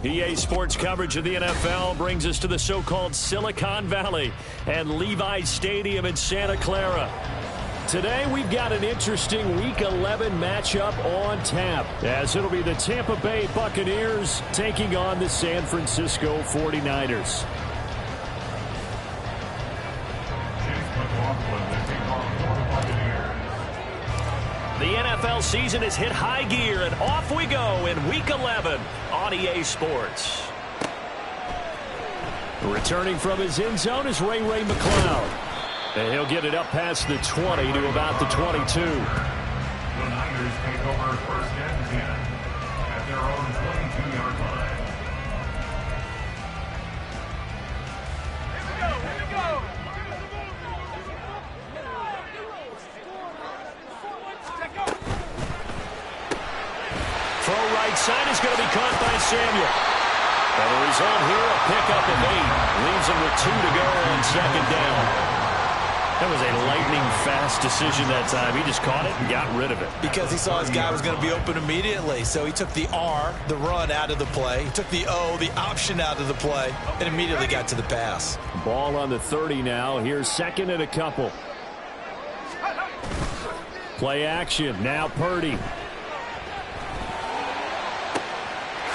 EA Sports coverage of the NFL brings us to the so-called Silicon Valley and Levi's Stadium in Santa Clara. Today we've got an interesting Week 11 matchup on tap, as it'll be the Tampa Bay Buccaneers taking on the San Francisco 49ers. The NFL season has hit high gear, and off we go in Week 11 on EA Sports. Returning from his end zone is Ray McCloud. And he'll get it up past the 20 to about the 22. The Niners take over first and 10 at their own 22-yard line. Here we go. Throw right side is going to be caught by Samuel. And the result here, a pickup of 8. Leaves him with 2 to go on second down. That was a lightning-fast decision that time. He just caught it and got rid of it. Because he saw his guy was going to be open immediately. So he took the R, the run, out of the play. He took the O, the option, out of the play, and immediately got to the pass. Ball on the 30 now. Here's second and a couple. Play action. Now Purdy.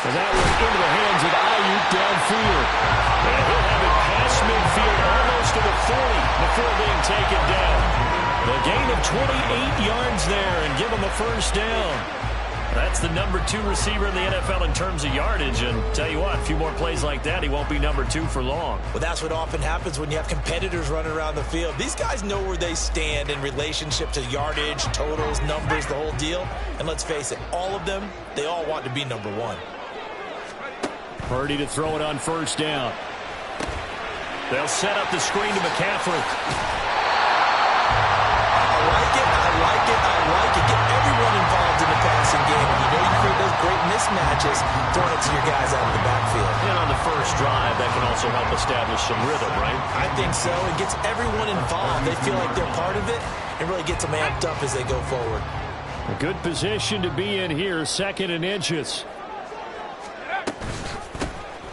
And that was into the hands of Ayuk downfield. And he'll have it past midfield almost to the 40 before being taken down. The gain of 28 yards there and give him a first down. That's the number 2 receiver in the NFL in terms of yardage. And tell you what, a few more plays like that, he won't be number 2 for long. Well, that's what often happens when you have competitors running around the field. These guys know where they stand in relationship to yardage, totals, numbers, the whole deal. And let's face it, all of them, they all want to be number 1. Purdy to throw it on first down. They'll set up the screen to McCaffrey. I like it. Get everyone involved in the passing game. And you know you create those great mismatches throwing it to your guys out of the backfield. And on the first drive, that can also help establish some rhythm, right? I think so. It gets everyone involved. They feel like they're part of it and really gets them amped up as they go forward. A good position to be in here, second and inches.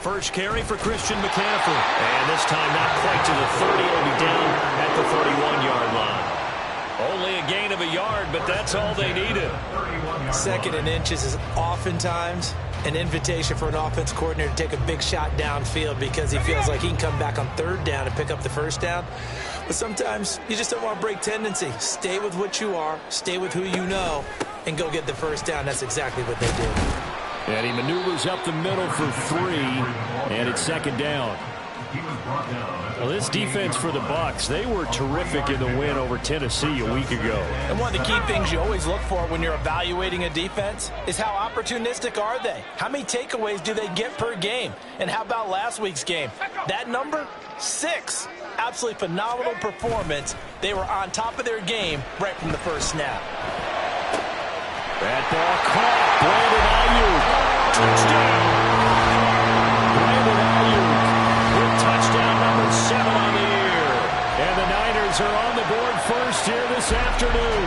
First carry for Christian McCaffrey. And this time not quite to the 30. It'll be down at the 31-yard line. Only a gain of a yard, but that's all they needed. Second and inches is oftentimes an invitation for an offense coordinator to take a big shot downfield because he feels like he can come back on third down and pick up the first down. But sometimes you just don't want to break tendency. Stay with what you are, stay with who you know, and go get the first down. That's exactly what they did. And he maneuvers up the middle for 3, and it's second down. Well, this defense for the Bucs, they were terrific in the win over Tennessee a week ago. And one of the key things you always look for when you're evaluating a defense is how opportunistic are they? How many takeaways do they get per game? And how about last week's game? That number? 6. Absolutely phenomenal performance. They were on top of their game right from the first snap. That ball caught. Brandon Ayuk. Touchdown. Brandon Ayuk with touchdown number 7 on the year. And the Niners are on the board first here this afternoon.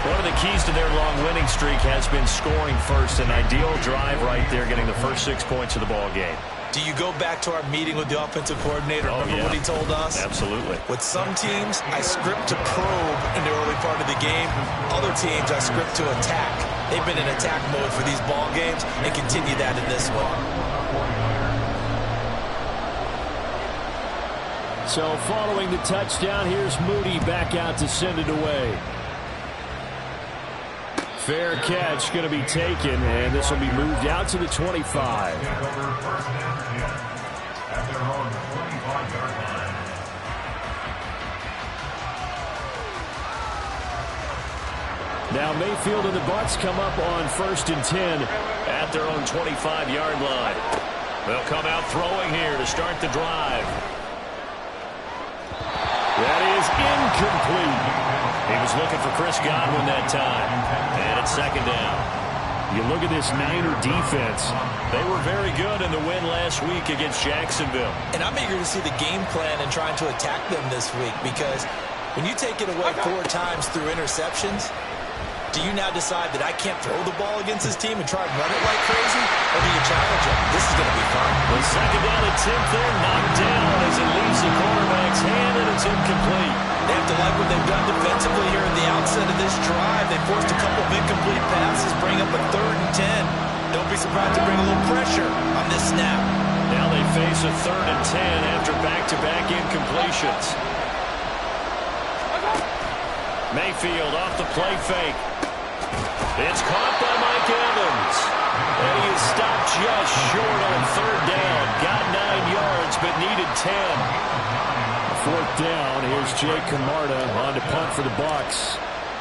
One of the keys to their long winning streak has been scoring first. An ideal drive right there, getting the first 6 points of the ball game. Do you go back to our meeting with the offensive coordinator? Remember what he told us? Absolutely. With some teams, I script to probe in the early part of the game. Other teams, I script to attack. They've been in attack mode for these ball games and continue that in this one. So following the touchdown, here's Moody back out to send it away. Fair catch going to be taken, and this will be moved out to the 25. Now Mayfield and the Bucs come up on first and 10 at their own 25-yard line. They'll come out throwing here to start the drive. That is incomplete. He was looking for Chris Godwin that time. And it's second down. You look at this Niner defense. They were very good in the win last week against Jacksonville. And I'm eager to see the game plan and trying to attack them this week, because when you take it away 4 times through interceptions, do you now decide that I can't throw the ball against this team and try and run it like crazy? Or do you challenge The second down attempt there, knocked down as it leaves the quarterback's hand, and it's incomplete. They have to like what they've done defensively here at the outset of this drive. They forced a couple of incomplete passes, bring up a 3rd and 10. Don't be surprised to bring a little pressure on this snap. Now they face a 3rd and 10 after back-to-back incompletions. Mayfield off the play fake. It's caught by Mike Evans. And he is stopped just short on 3rd down. Got 9 yards, but needed 10. 4th down. Here's Jake Camarda on to punt for the Bucs.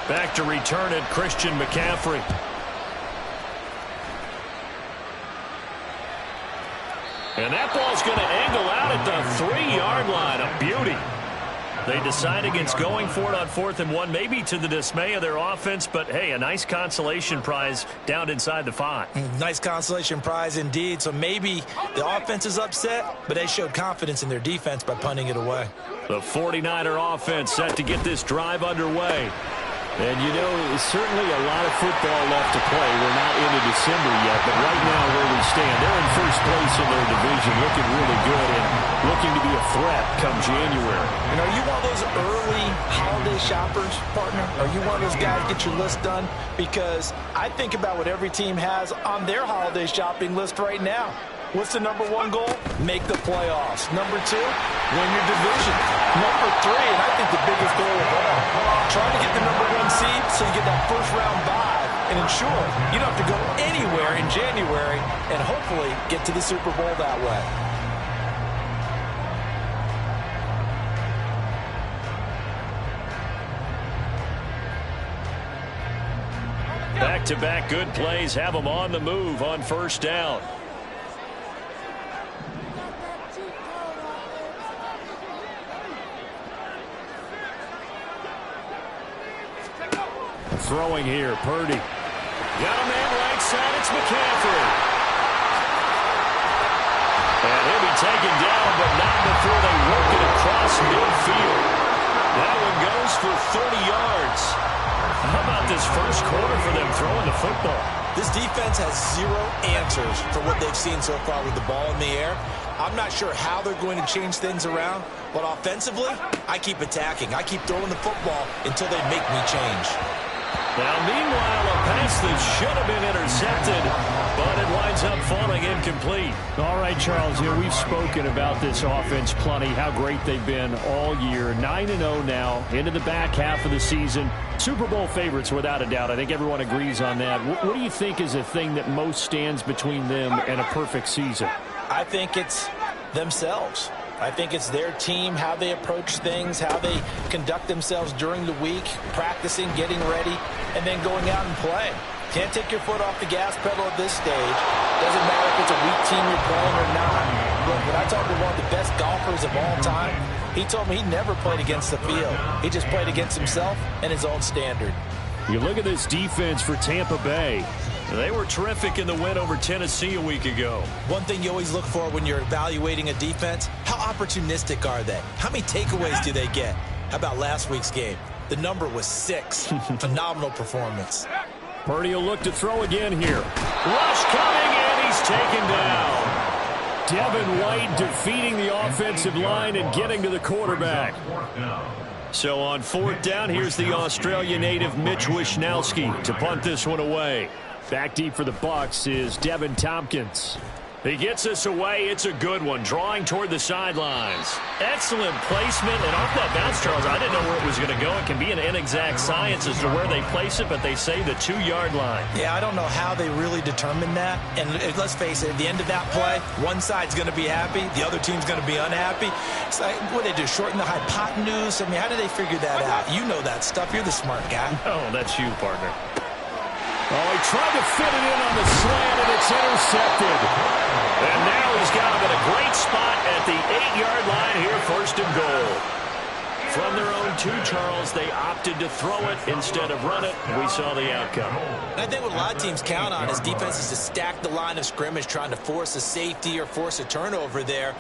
Back to return it, Christian McCaffrey. And that ball's going to angle out at the 3-yard line. A beauty. They decide against going for it on 4th and 1, maybe to the dismay of their offense, but hey, a nice consolation prize down inside the 5. Nice consolation prize indeed. So maybe the offense is upset, but they showed confidence in their defense by punting it away. The 49er offense set to get this drive underway. And, you know, certainly a lot of football left to play. We're not into December yet, but right now where we stand, they're in first place in their division, looking really good and looking to be a threat come January. And are you one of those early holiday shoppers, partner? Are you one of those guys get your list done? Because I think about what every team has on their holiday shopping list right now. What's the number 1 goal? Make the playoffs. Number 2, win your division. Number 3, and I think the biggest goal of all, try to get the number 1 seed so you get that first-round bye and ensure you don't have to go anywhere in January and hopefully get to the Super Bowl that way. Back-to-back good plays have them on the move on 1st down. Throwing here, Purdy. Got a man right side, it's McCaffrey. And he'll be taken down, but not before they work it across midfield. That one goes for 30 yards. How about this first quarter for them throwing the football? This defense has 0 answers for what they've seen so far with the ball in the air. I'm not sure how they're going to change things around, but offensively, I keep attacking. I keep throwing the football until they make me change. Now, meanwhile, a pass that should have been intercepted, but it winds up falling incomplete. All right, Charles, you know, we've spoken about this offense plenty, how great they've been all year. 9-0 now, into the back half of the season. Super Bowl favorites, without a doubt. I think everyone agrees on that. What do you think is the thing that most stands between them and a perfect season? I think it's themselves. I think it's their team, how they approach things, how they conduct themselves during the week, practicing, getting ready, and then going out and playing. Can't take your foot off the gas pedal at this stage. Doesn't matter if it's a weak team you're playing or not. Look, when I talked to one of the best golfers of all time, he told me he never played against the field. He just played against himself and his own standard. You look at this defense for Tampa Bay. They were terrific in the win over Tennessee a week ago. One thing you always look for when you're evaluating a defense, how opportunistic are they? How many takeaways do they get? How about last week's game? The number was 6. Phenomenal performance. Purdy will look to throw again here. Rush coming, and he's taken down. Devin White defeating the offensive line and getting to the quarterback. So on 4th down, here's the Australia native Mitch Wishnowsky to punt this one away. Back deep for the Bucs is Devin Tompkins. He gets this away. It's a good one, drawing toward the sidelines. Excellent placement, and off that bounce, Charles, I didn't know where it was going to go. It can be an inexact science as to where they place it, but they say the 2-yard line. Yeah, I don't know how they really determine that. And let's face it, at the end of that play, one side's going to be happy, the other team's going to be unhappy. It's like, what do they do, shorten the hypotenuse? I mean, how do they figure that out? You know that stuff. You're the smart guy. Oh, that's you, partner. Oh, he tried to fit it in on the slant, and it's intercepted. And now he's got him in a great spot at the 8-yard line here, 1st and goal. From their own 2, Charles, they opted to throw it instead of run it. We saw the outcome. And I think what a lot of teams count on is defenses to stack the line of scrimmage, trying to force a safety or force a turnover there.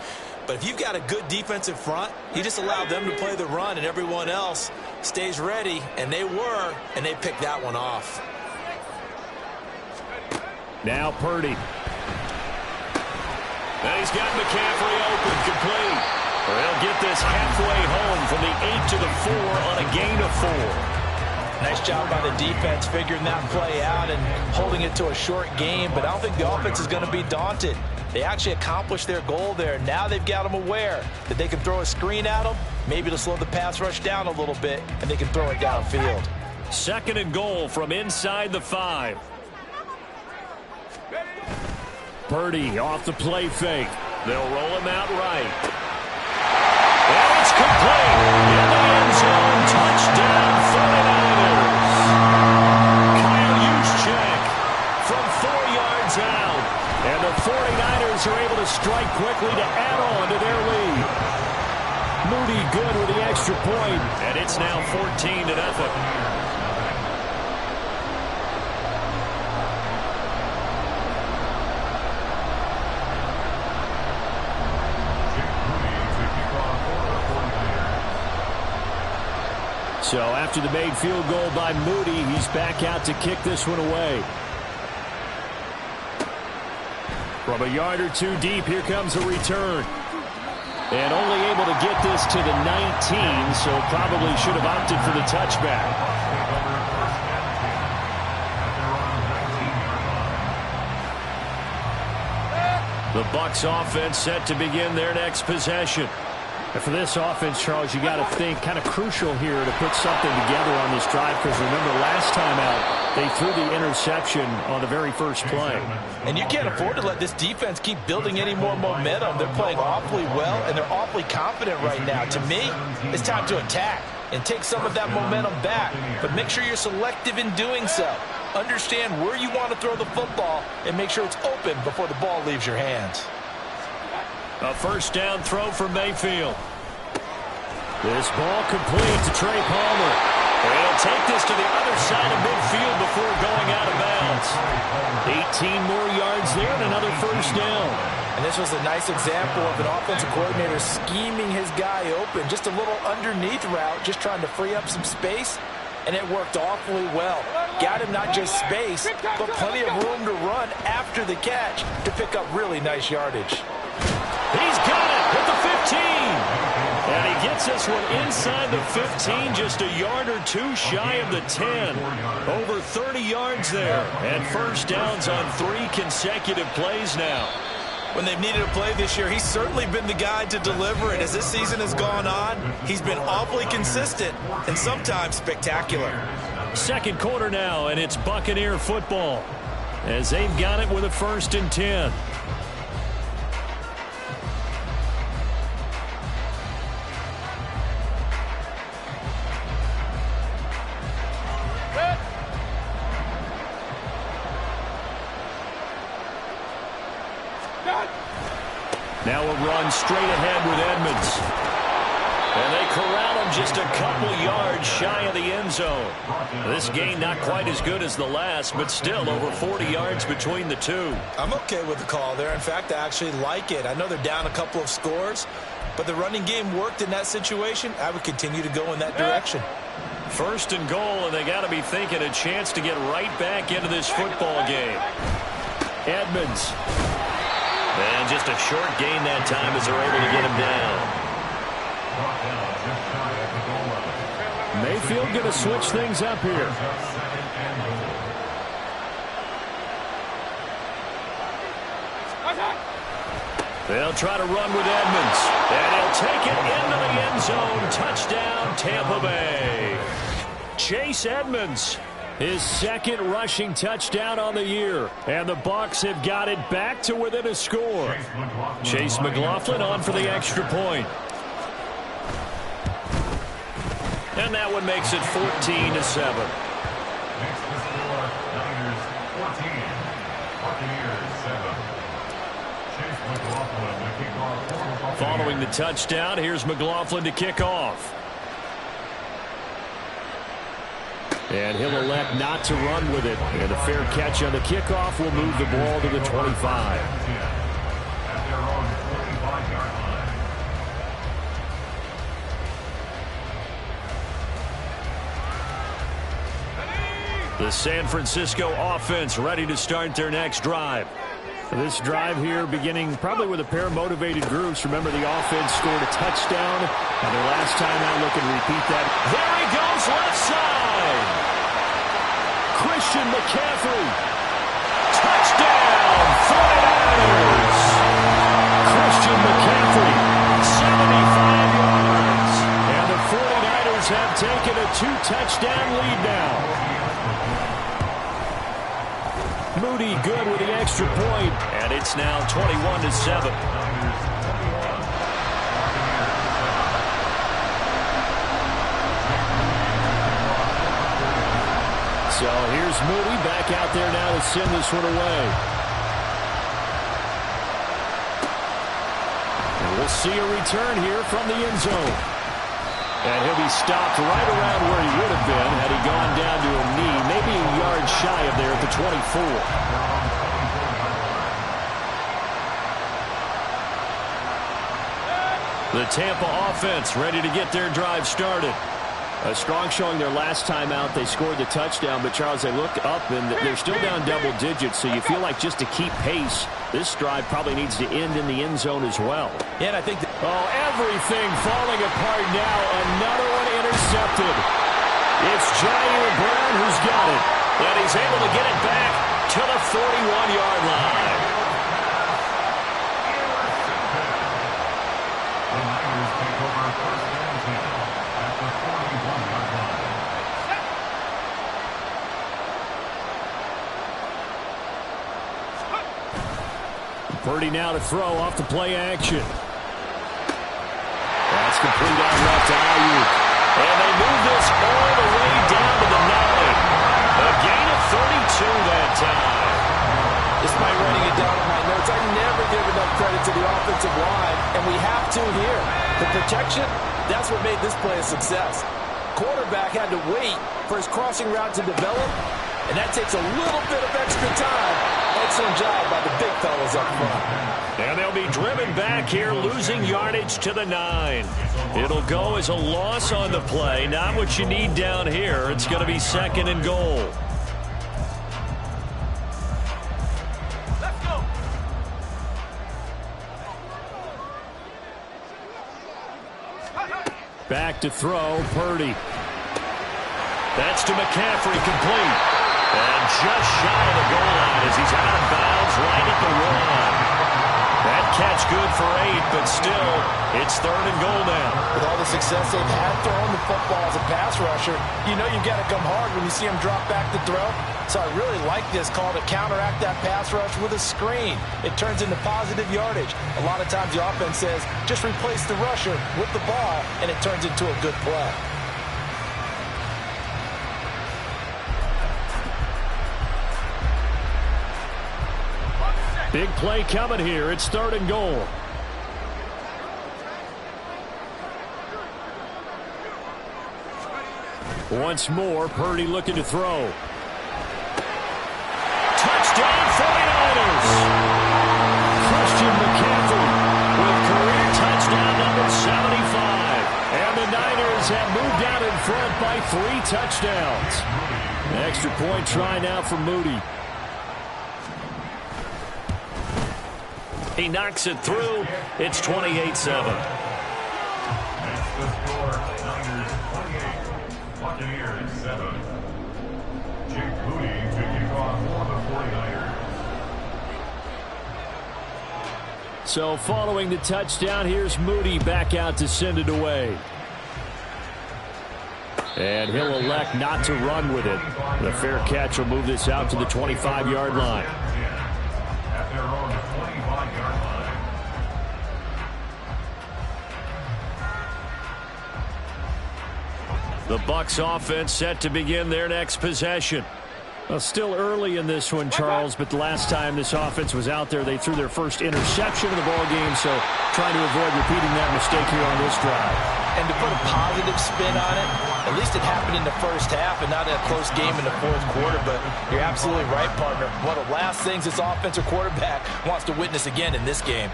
But if you've got a good defensive front, you just allow them to play the run, and everyone else stays ready, and they were, and they picked that one off. Now Purdy. And he's got McCaffrey open, complete. They'll get this halfway home from the 8 to the 4 on a gain of 4. Nice job by the defense figuring that play out and holding it to a short game, but I don't think the offense is going to be daunted. They actually accomplished their goal there. Now they've got them aware that they can throw a screen at them, maybe to slow the pass rush down a little bit, and they can throw it downfield. 2nd and goal from inside the 5. Purdy off the play fake. They'll roll him out right. And it's complete. In the end zone, touchdown 49ers. Kyle Juszczyk from 4 yards out. And the 49ers are able to strike quickly to add on to their lead. Moody good with the extra point. And it's now 14-0. So after the made field goal by Moody, he's back out to kick this one away. From a yard or two deep, here comes a return. And only able to get this to the 19, so probably should have opted for the touchback. The Bucs offense set to begin their next possession. And for this offense, Charles, you got to think kind of crucial here to put something together on this drive, because remember last time out they threw the interception on the very first play. And you can't afford to let this defense keep building any more momentum. They're playing awfully well, and they're awfully confident right now. To me, it's time to attack and take some of that momentum back, but make sure you're selective in doing so. Understand where you want to throw the football and make sure it's open before the ball leaves your hands. A first down throw for Mayfield. This ball complete to Trey Palmer. He'll take this to the other side of midfield before going out of bounds. 18 more yards there and another first down. And this was a nice example of an offensive coordinator scheming his guy open. Just a little underneath route, just trying to free up some space, and it worked awfully well. Got him not just space, but plenty of room to run after the catch to pick up really nice yardage. He's got it at the 15. And he gets this one inside the 15, just a yard or two shy of the 10. Over 30 yards there. And first downs on 3 consecutive plays now. When they've needed a play this year, he's certainly been the guy to deliver it. As this season has gone on, he's been awfully consistent and sometimes spectacular. 2nd quarter now, and it's Buccaneer football as they've got it with a 1st and 10. Now a run straight ahead with Edmonds. And they corral him just a couple yards shy of the end zone. This gain not quite as good as the last, but still over 40 yards between the two. I'm okay with the call there. In fact, I actually like it. I know they're down a couple of scores, but the running game worked in that situation. I would continue to go in that direction. 1st and goal, and they got to be thinking a chance to get right back into this football game. Edmonds. And just a short gain that time as they're able to get him down. Mayfield going to switch things up here. They'll try to run with Edmonds. And he'll take it into the end zone. Touchdown, Tampa Bay. Chase Edmonds. His 2nd rushing touchdown on the year. And the Bucs have got it back to within a score. Chase McLaughlin on for the extra point. And that one makes it 14-7. Following the touchdown, here's McLaughlin to kick off. And he'll elect not to run with it. And a fair catch on the kickoff will move the ball to the 25. The San Francisco offense ready to start their next drive. This drive here beginning probably with a pair of motivated groups. Remember, the offense scored a touchdown, and their last time out, looking to repeat that. There he goes, left side. Christian McCaffrey. Touchdown, 49ers. Christian McCaffrey. 75 yards. And the 49ers have taken a 2-touchdown lead now. Moody good with the extra point, and it's now 21-7. So here's Moody back out there now to send this one away. And we'll see a return here from the end zone. And he'll be stopped right around where he would have been had he gone down to a knee, maybe a yard shy of there at the 24. The Tampa offense ready to get their drive started. A strong showing their last time out. They scored the touchdown, but Charles, they look up and they're still down double digits, so you feel like just to keep pace, this drive probably needs to end in the end zone as well. Yeah, and I think everything falling apart now. Another one intercepted. It's Jair Brown who's got it. And he's able to get it back to the 41-yard line. The Niners take over first and 10 at the 41-yard line. Purdy now to throw off the play action. That's complete out left to Ayuk. And they move this all the way down to the 9. A gain of 32 that time. despite writing it down in my notes, I never give enough credit to the offensive line, and we have to here. The protection, that's what made this play a success. Quarterback had to wait for his crossing route to develop, and that takes a little bit of extra time. Excellent job by the big fellas up front. And they'll be driven back here, losing yardage to the 9. It'll go as a loss on the play. Not what you need down here. It's going to be 2nd and goal. Back to throw, Purdy. That's to McCaffrey, complete. And just shy of the goal line as he's out of bounds right at the 1. That catch good for 8, but still, it's 3rd and goal now. With all the success they've had throwing the football as a pass rusher, you know you've got to come hard when you see him drop back to throw. So I really like this call to counteract that pass rush with a screen. It turns into positive yardage. A lot of times the offense says, just replace the rusher with the ball, and it turns into a good play. Big play coming here. It's 3rd and goal. Once more, Purdy looking to throw. Touchdown 49ers! Christian McCaffrey With career touchdown number 75. and the Niners have moved out in front by 3 touchdowns. An extra point try now for Moody. He knocks it through. It's 28-7. That's the score. Niners 28, Buccaneers 7. Jake Moody to kick off for the 49ers. So following the touchdown, here's Moody back out to send it away. And he'll elect not to run with it. The fair catch will move this out to the 25-yard line. At their own 25-yard line. The Bucs offense set to begin their next possession. Well, still early in this one, Charles, but the last time this offense was out there, they threw their first interception of the ball game, so trying to avoid repeating that mistake here on this drive. And to put a positive spin on it, at least it happened in the first half and not in a close game in the fourth quarter. But you're absolutely right, partner. One of the last things this offensive quarterback wants to witness again in this game.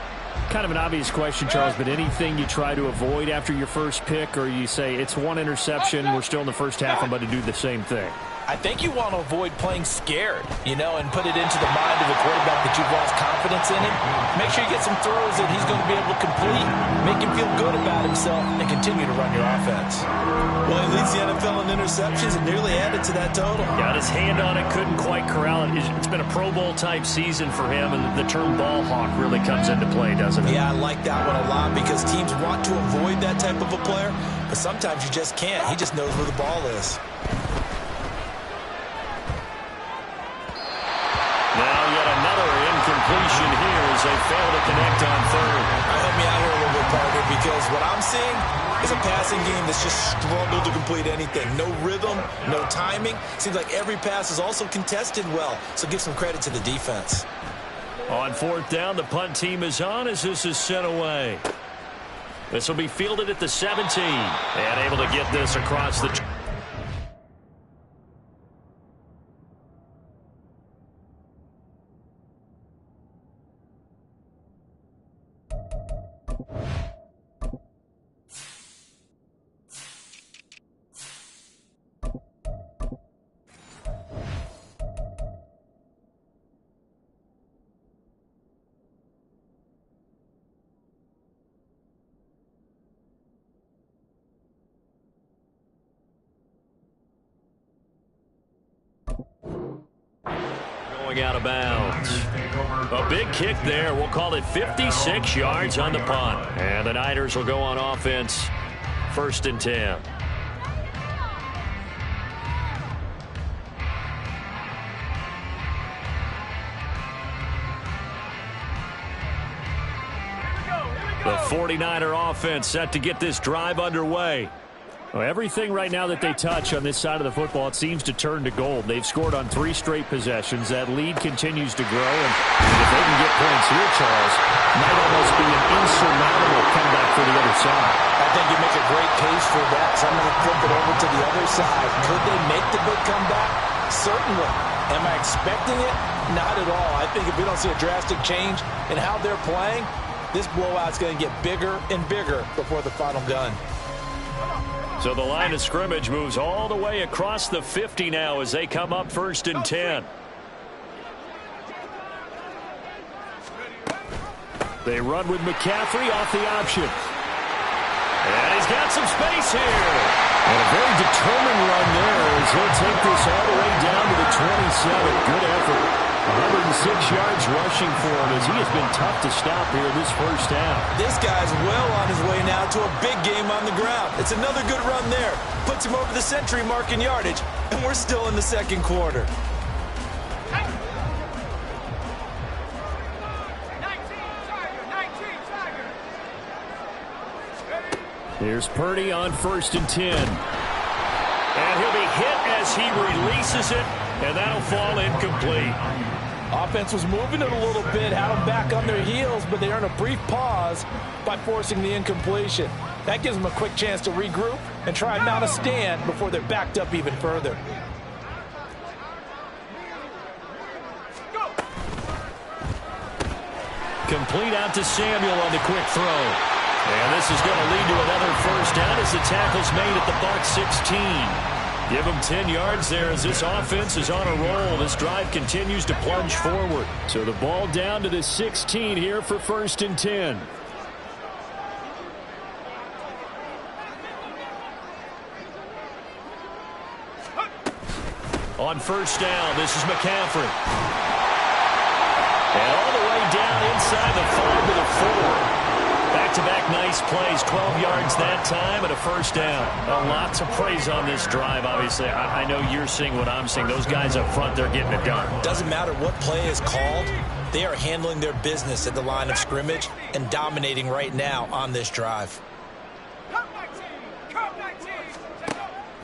Kind of an obvious question, Charles, but anything you try to avoid after your first pick, or you say it's one interception, we're still in the first half, I'm about to do the same thing? I think you want to avoid playing scared, and put it into the mind of the quarterback that you've lost confidence in him. Make sure you get some throws that he's going to be able to complete, make him feel good about himself, and continue to run your offense. Well, he leads the NFL in interceptions and nearly added to that total. Got his hand on it, couldn't quite corral it. It's been a Pro Bowl-type season for him, and the term ball hawk really comes into play, doesn't it? Yeah, I like that one a lot because teams want to avoid that type of a player, but sometimes you just can't. He just knows where the ball is. Now yet another incompletion here as they fail to connect on third. Help me out here a little bit, partner, because what I'm seeing is a passing game that's just struggled to complete anything. No rhythm, no timing. Seems like every pass is also contested well, so give some credit to the defense. On fourth down, the punt team is on as this is sent away. This will be fielded at the 17 and able to get this across the... out of bounds. A big kick there. We'll call it 56 yards on the punt. And the Niners will go on offense. 1st and 10. The 49er offense set to get this drive underway. Well, everything right now that they touch on this side of the football, it seems to turn to gold. They've scored on 3 straight possessions. That lead continues to grow. And if they can get points here, Charles, might almost be an insurmountable comeback for the other side. I think you make a great case for that. So I'm going to flip it over to the other side. Could they make the big comeback? Certainly. Am I expecting it? Not at all. I think if we don't see a drastic change in how they're playing, this blowout's going to get bigger and bigger before the final gun. So the line of scrimmage moves all the way across the 50 now as they come up 1st and 10. They run with McCaffrey off the option. And he's got some space here. And a very determined run there as he'll take this all the way down to the 27. Good effort. 106 yards rushing for him as he has been tough to stop here this first half. This guy's well on his way now to a big game on the ground. It's another good run there. Puts him over the century mark in yardage, and we're still in the 2nd quarter. Here's Purdy on 1st and 10. And he'll be hit as he releases it, and that'll fall incomplete. Offense was moving it a little bit, had them back on their heels, but they earned a brief pause by forcing the incompletion. That gives them a quick chance to regroup and try and mount a stand before they're backed up even further. Complete out to Samuel on the quick throw. And this is going to lead to another first down as the tackle's made at the Bucs 16. Give him 10 yards there as this offense is on a roll. This drive continues to plunge forward. So the ball down to the 16 here for 1st and 10. On 1st down, this is McCaffrey. And all the way down inside the 5 to the 4. Back-to-back nice plays, 12 yards that time and a first down. Lots of praise on this drive, obviously. I know you're seeing what I'm seeing. Those guys up front, they're getting it done. Doesn't matter what play is called. They are handling their business at the line of scrimmage and dominating right now on this drive.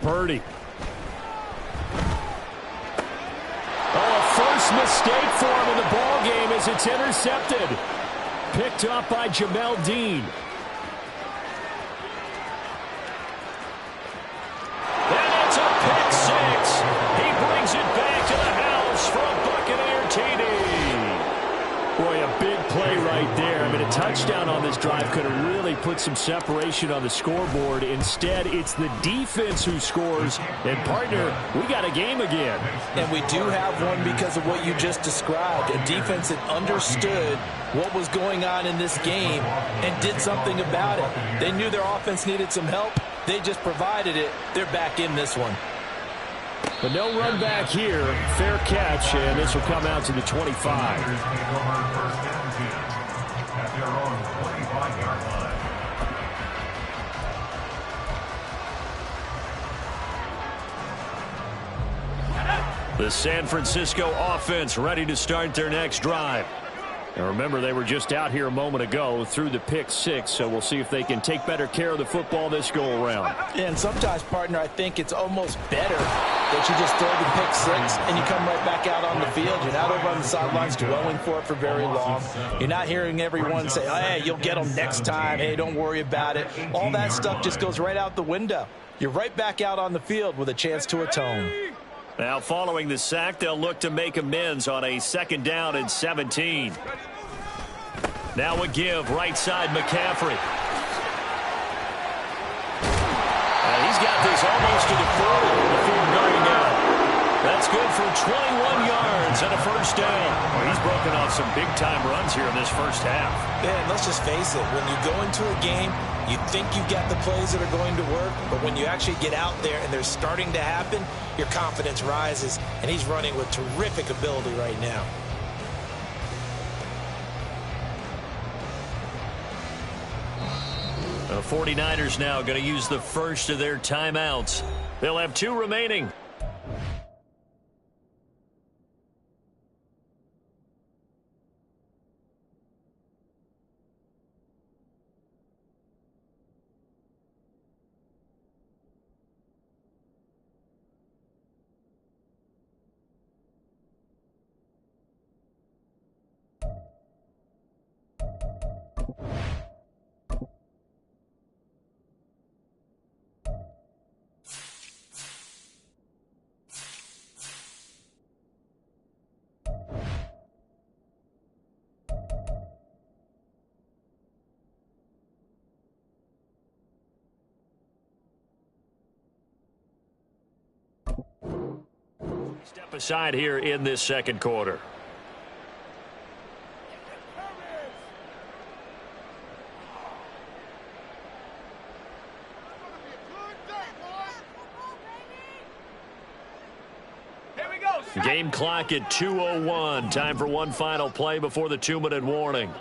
Purdy. Oh, a first mistake for him in the ball game as it's intercepted. Picked up by Jamel Dean. And it's a pick 6. He brings it back to the house for a Buccaneer TD. Boy, a big play right there. I mean, a touchdown on this drive could have really put some separation on the scoreboard. Instead, it's the defense who scores. And, partner, we got a game again. And we do have one because of what you just described. A defense that understood what was going on in this game and did something about it. They knew their offense needed some help. They just provided it. They're back in this one. But no run back here. Fair catch, and this will come out to the 25. The San Francisco offense ready to start their next drive. And remember, they were just out here a moment ago through the pick six, so we'll see if they can take better care of the football this go-around. And sometimes, partner, I think it's almost better that you just throw the pick six and you come right back out on the field. You're not over on the sidelines dwelling for it for very long. You're not hearing everyone say, oh, hey, you'll get them next time. Hey, don't worry about it. All that stuff just goes right out the window. You're right back out on the field with a chance to atone. Now, following the sack, they'll look to make amends on a 2nd down and 17. Now a give, right side, McCaffrey. He's got this almost to the 40 before going out. That's good for 21 yards and a 1st down. Well, he's broken off some big-time runs here in this first half. Yeah, and let's just face it. When you go into a game, you think you've got the plays that are going to work, but when you actually get out there and they're starting to happen, your confidence rises, and he's running with terrific ability right now. The 49ers now going to use the first of their timeouts. They'll have 2 remaining. Step aside here in this 2nd quarter. Game clock at 2:01. Time for one final play before the 2-minute warning.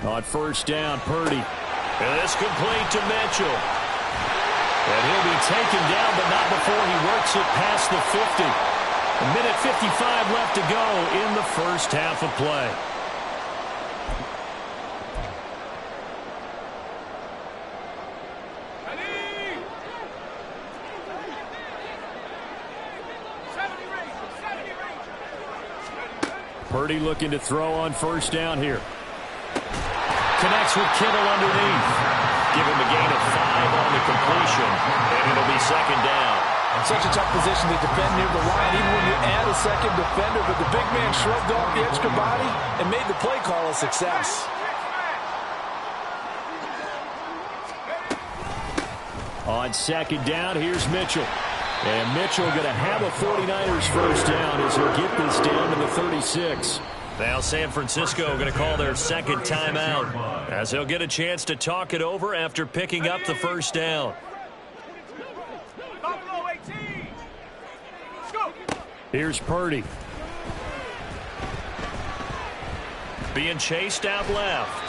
On 1st down, Purdy. And this complete to Mitchell. And he'll be taken down, but not before he works it past the 50. A minute 55 left to go in the first half of play. Purdy looking to throw on 1st down here. Connects with Kittle underneath. Give him a gain of 5 on the completion, and it'll be 2nd down. Such a tough position to defend near the line, even when you add a 2nd defender, but the big man shrugged off the extra body and made the play call a success. On 2nd down, here's Mitchell. And Mitchell going to have a 49ers 1st down as he'll get this down to the 36. Now San Francisco going to call their 2nd timeout as they'll get a chance to talk it over after picking up the 1st down. Here's Purdy. Being chased out left.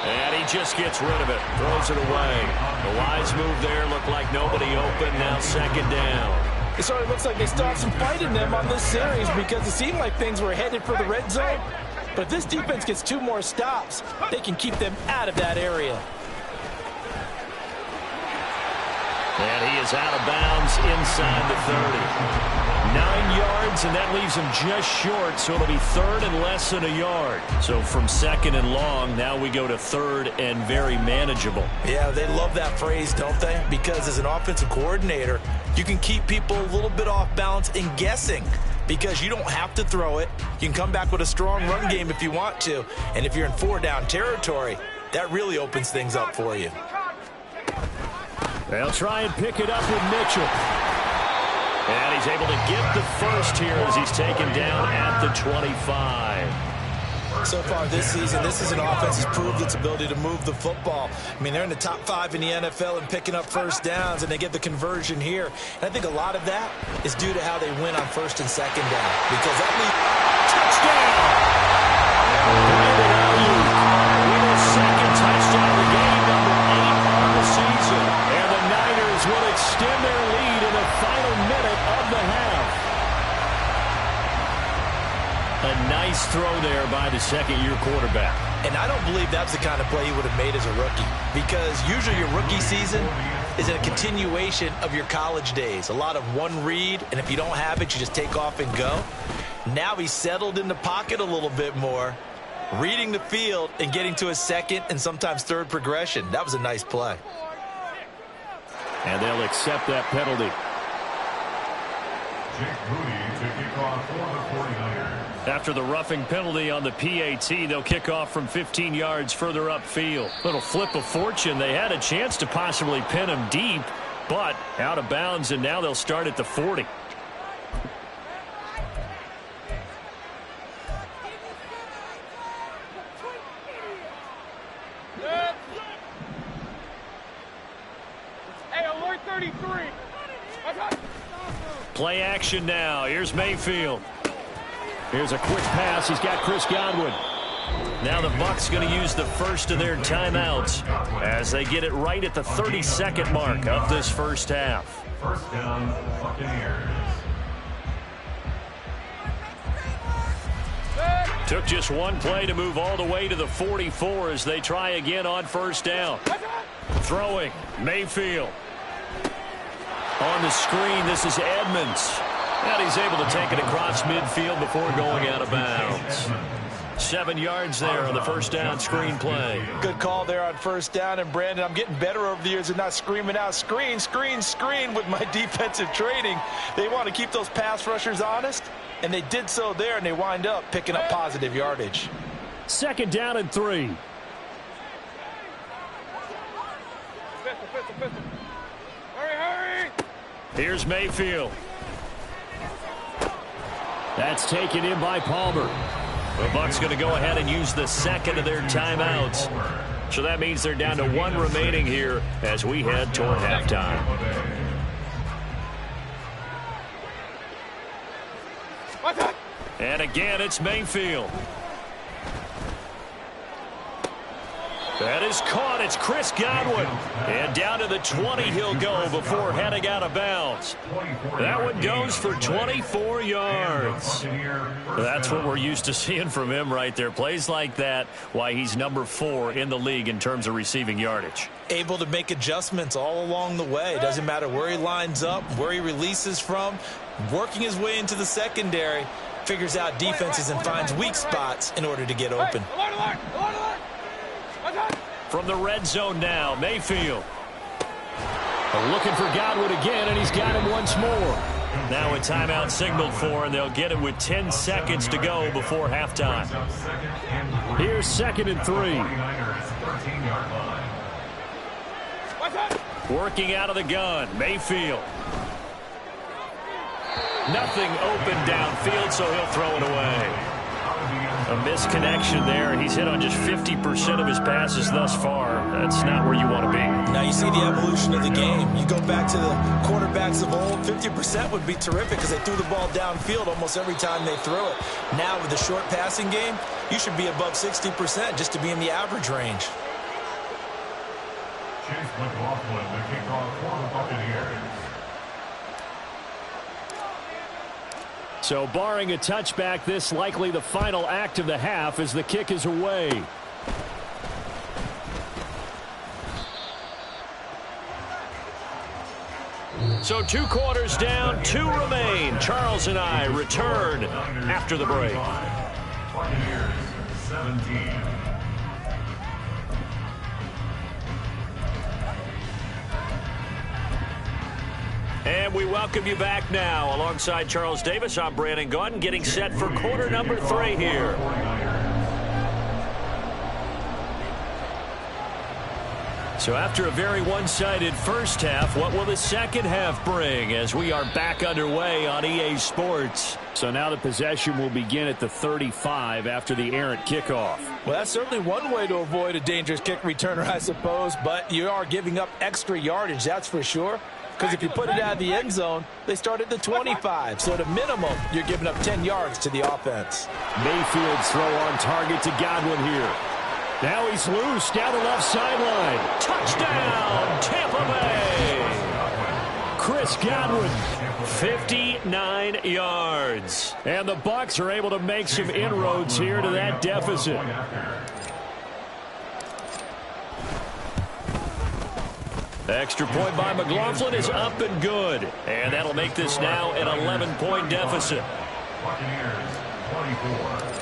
And he just gets rid of it. Throws it away. The wise move there. Looked like nobody open. Now 2nd down. It sort of looks like they still have some fight in them on this series because it seemed like things were headed for the red zone. But if this defense gets 2 more stops, they can keep them out of that area. And he is out of bounds inside the 30. 9 yards, and that leaves him just short, so it'll be 3rd and less than a yard. So from 2nd and long, now we go to 3rd and very manageable. Yeah, they love that phrase, don't they? Because as an offensive coordinator, you can keep people a little bit off balance and guessing. because you don't have to throw it. You can come back with a strong run game if you want to. And if you're in 4-down territory, that really opens things up for you. They'll try and pick it up with Mitchell. And he's able to get the first here as he's taken down at the 25. So far this season, this is an offense that's proved its ability to move the football. I mean, they're in the top 5 in the NFL in picking up first downs, and they get the conversion here. And I think a lot of that is due to how they win on 1st and 2nd down. Because that leads... Touchdown! Brandon Ayuk with his 2nd touchdown of the game, number 8 on the season. And the Niners will extend their lead in the final minute of the half. A nice throw there by the second-year quarterback. And I don't believe that's the kind of play he would have made as a rookie, because usually your rookie season is a continuation of your college days. A lot of one read, and if you don't have it, you just take off and go. Now he's settled in the pocket a little bit more, reading the field and getting to his 2nd and sometimes 3rd progression. That was a nice play. And they'll accept that penalty. Jake Moody to kick off for the 49ers. After the roughing penalty on the PAT, they'll kick off from 15 yards further upfield. Little flip of fortune. They had a chance to possibly pin him deep, but out of bounds, and now they'll start at the 40. Hey, alert 33. Play action now. Here's Mayfield. Here's a quick pass. He's got Chris Godwin. Now the Bucs going to use the first of their timeouts as they get it right at the 32nd mark of this first half. First down, Buccaneers. Took just one play to move all the way to the 44 as they try again on 1st down. Throwing, Mayfield. On the screen, this is Edmonds. And he's able to take it across midfield before going out of bounds. 7 yards there on the 1st down screen play. Good call there on 1st down. And, Brandon, I'm getting better over the years and not screaming out, screen, screen, screen with my defensive training. They want to keep those pass rushers honest, and they did so there, and they wind up picking up positive yardage. 2nd down and 3. Hurry! Here's Mayfield. That's taken in by Palmer. The Bucs going to go ahead and use the 2nd of their timeouts. So that means they're down to 1 remaining here as we head toward halftime. And again, it's Mayfield. That is caught. It's Chris Godwin. And down to the 20 he'll go before heading out of bounds. That one goes for 24 yards. That's what we're used to seeing from him right there. Plays like that, why he's number 4 in the league in terms of receiving yardage. Able to make adjustments all along the way. Doesn't matter where he lines up, where he releases from. Working his way into the secondary. Figures out defenses and finds weak spots in order to get open. From the red zone now, Mayfield. Looking for Godwin again, and he's got him once more. Now a timeout signaled for, and they'll get it with 10 seconds to go before halftime. Here's 2nd and 3. Working out of the gun, Mayfield. Nothing open downfield, so he'll throw it away. A misconnection there. He's hit on just 50% of his passes thus far. That's not where you want to be. Now you see the evolution of the game. You go back to the quarterbacks of old, 50% would be terrific because they threw the ball downfield almost every time they threw it. Now with the short passing game, you should be above 60% just to be in the average range. Chase McLaughlin, the kickoff for the Buccaneers. So barring a touchback, this likely the final act of the half as the kick is away. So 2 quarters down, 2 remain. Charles and I return after the break. Buccaneers 17. And we welcome you back now. Alongside Charles Davis, I'm Brandon Gunn, getting set for quarter number 3 here. So after a very one-sided first half, what will the second half bring as we are back underway on EA Sports? So now the possession will begin at the 35 after the errant kickoff. Well, that's certainly one way to avoid a dangerous kick returner, I suppose, but you are giving up extra yardage, that's for sure. Because if you put it out of the end zone, they start at the 25. So at a minimum, you're giving up 10 yards to the offense. Mayfield's throw on target to Godwin here. Now he's loose down the left sideline. Touchdown, Tampa Bay! Chris Godwin. 59 yards. And the Bucs are able to make some inroads here to that deficit. Extra point by McLaughlin is up and good. And that'll make this now an 11-point deficit. Buccaneers 24.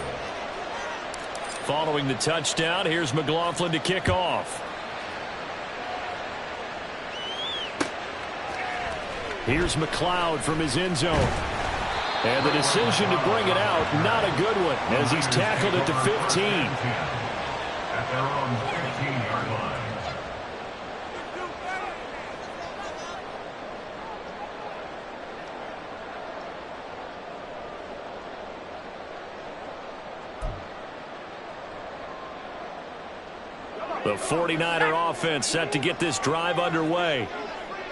Following the touchdown, here's McLaughlin to kick off. Here's McLeod from his end zone. And the decision to bring it out, not a good one, as he's tackled at the 15. At their own 15-yard line. The 49er offense set to get this drive underway.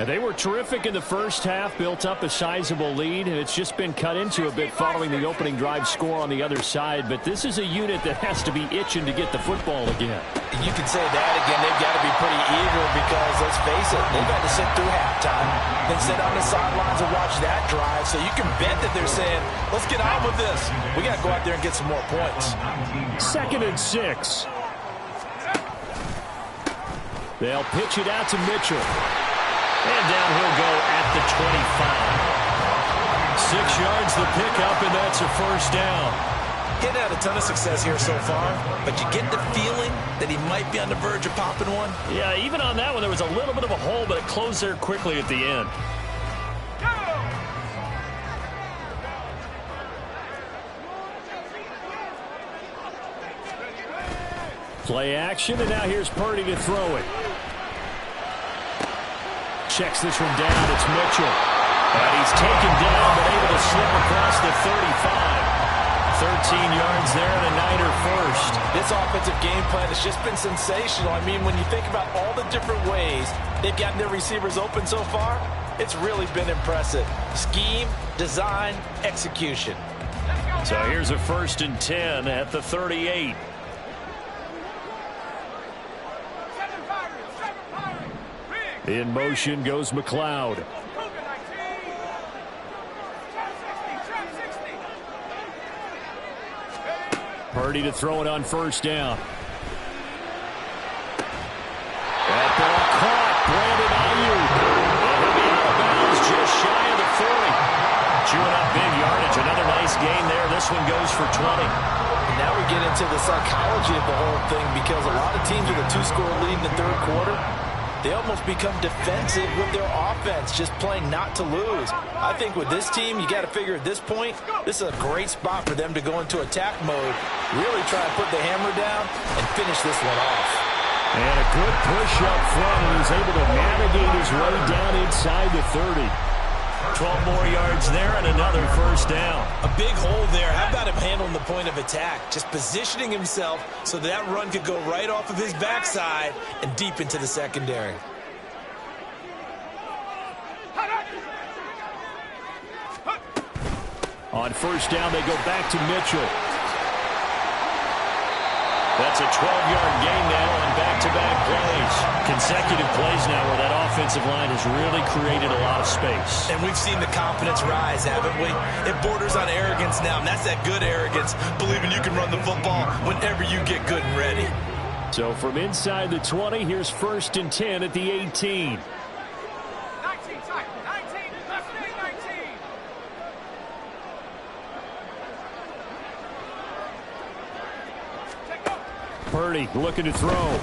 And they were terrific in the first half, built up a sizable lead, and it's just been cut into a bit following the opening drive score on the other side. But this is a unit that has to be itching to get the football again. You can say that again. They've got to be pretty eager because, let's face it, they've had to sit through halftime, then sit on the sidelines and watch that drive. So you can bet that they're saying, let's get on with this. We got to go out there and get some more points. 2nd and 6. They'll pitch it out to Mitchell. And down he'll go at the 25. 6 yards the pickup, and that's a first down. Getting had a ton of success here so far, but you get the feeling that he might be on the verge of popping one. Yeah, even on that one, there was a little bit of a hole, but it closed there quickly at the end. Play action, and now here's Purdy to throw it. Checks this one down. It's Mitchell. And he's taken down, but able to slip across the 35. 13 yards there and a Niner first. This offensive game plan has just been sensational. I mean, when you think about all the different ways they've gotten their receivers open so far, it's really been impressive. Scheme, design, execution. So here's a 1st and 10 at the 38. In motion goes McLeod. Purdy to throw it on 1st down. That ball caught. Brandon Ayuk. And he'll be out of bounds just shy of the 40. Chewing up big yardage. Another nice gain there. This one goes for 20. Now we get into the psychology of the whole thing because a lot of teams with a 2-score lead in the 3rd quarter, they almost become defensive with their offense, just playing not to lose. I think with this team, you got to figure at this point, this is a great spot for them to go into attack mode, really try and put the hammer down and finish this one off. And a good push up front, and he's able to navigate his way down inside the 30. 12 more yards there and another first down. A big hole there. How about him handling the point of attack? Just positioning himself so that run could go right off of his backside and deep into the secondary. On 1st down, they go back to Mitchell. That's a 12-yard gain now on back-to-back plays. Consecutive plays now where that offensive line has really created a lot of space. And we've seen the confidence rise, haven't we? It borders on arrogance now, and that's that good arrogance, believing you can run the football whenever you get good and ready. So from inside the 20, here's 1st and 10 at the 18. 19, tight. 19, left wing 19. Purdy looking to throw.